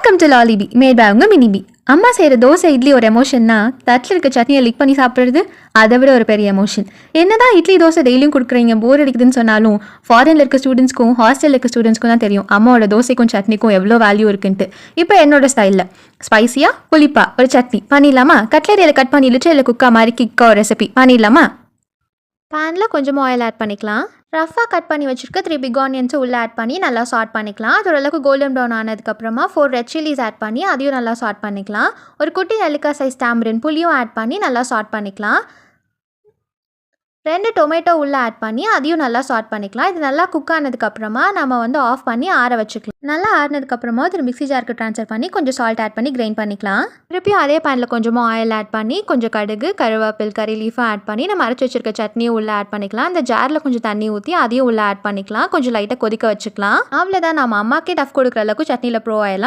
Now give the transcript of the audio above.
Welcome to லாலிபி made by உங்க மினிபி. அம்மா செய்கிற தோசை இட்லி ஒரு எமோஷன்னா தட்டில் இருக்க சட்னியை லிக் பண்ணி சாப்பிட்றது அதை விட ஒரு பெரிய எமோஷன். என்னதான் இட்லி தோசை டெய்லியும் கொடுக்குறீங்க போர் அடிக்குதுன்னு சொன்னாலும் ஃபாரினில் இருக்க ஸ்டூடெண்ட்ஸ்க்கும் ஹாஸ்டலில் இருக்க ஸ்டூடெண்ட்ஸ்க்கும் தான் தெரியும் அம்மாவோட தோசைக்கும் சட்னிக்கும் எவ்வளோ வேல்யூ இருக்குன்ட்டு. இப்போ என்னோட ஸ்டைலில் ஸ்பைசியாக புளிப்பா ஒரு சட்னி பண்ணிடலாமா? கட்லரியில் கட் பண்ணி இல்லை குக்கா மாதிரி கிக்கா ஒரு ரெசிபி பண்ணிடலாமா? பேனில் கொஞ்சமாக ஆயில் ஆட் பண்ணிக்கலாம். ரஃபாக கட் பண்ணி வச்சுருக்க 3 பிக் ஆனியன்ஸை உள்ளே ஆட் பண்ணி நல்லா சாட் பண்ணிக்கலாம். அது ஓரளவுக்கு கோல்டன் ப்ரௌன் ஆனதுக்கப்புறமா 4 ரெட் சில்லிஸ் ஆட் பண்ணி அதையும் நல்லா சாட் பண்ணிக்கலாம். ஒரு குட்டி நெல்லிக்காய் சைஸ் டாமரின் புளியும் ஆட் பண்ணி நல்லா சாட் பண்ணிக்கலாம். 2 டொமேட்டோ உள்ளே ஆட் பண்ணி அதையும் நல்லா சாட் பண்ணிக்கலாம். இது நல்லா குக் ஆனதுக்கப்புறமா நம்ம ஆஃப் பண்ணி ஆற வச்சுக்கலாம். நல்லா ஆறினதுக்கப்புறமா ஒரு மிக்ஸி ஜாருக்கு ட்ரான்ஸ்ஃபர் பண்ணி கொஞ்சம் சால்ட் ஆட் பண்ணி கிரைண்ட் பண்ணிக்கலாம். திருப்பியும் அதே பேனில் கொஞ்சமாக ஆயில் ஆட் பண்ணி கொஞ்சம் கடுகு கருவேப்பில் கறி லீஃபாக ஆட் பண்ணி நம்ம அரைச்சி வச்சிருக்க சட்னியும் உள்ளே ஆட் பண்ணிக்கலாம். அந்த ஜாரில் கொஞ்சம் தண்ணி ஊற்றி அதையும் உள்ளே ஆட் பண்ணிக்கலாம். கொஞ்சம் லைட்டாக கொதிக்க வச்சுக்கலாம். அவ்வளோதான், நம்ம அம்மாக்கே டஃப் கொடுக்குற அளவுக்கு சட்னியில் ப்ரோ ஆயிடலாம்.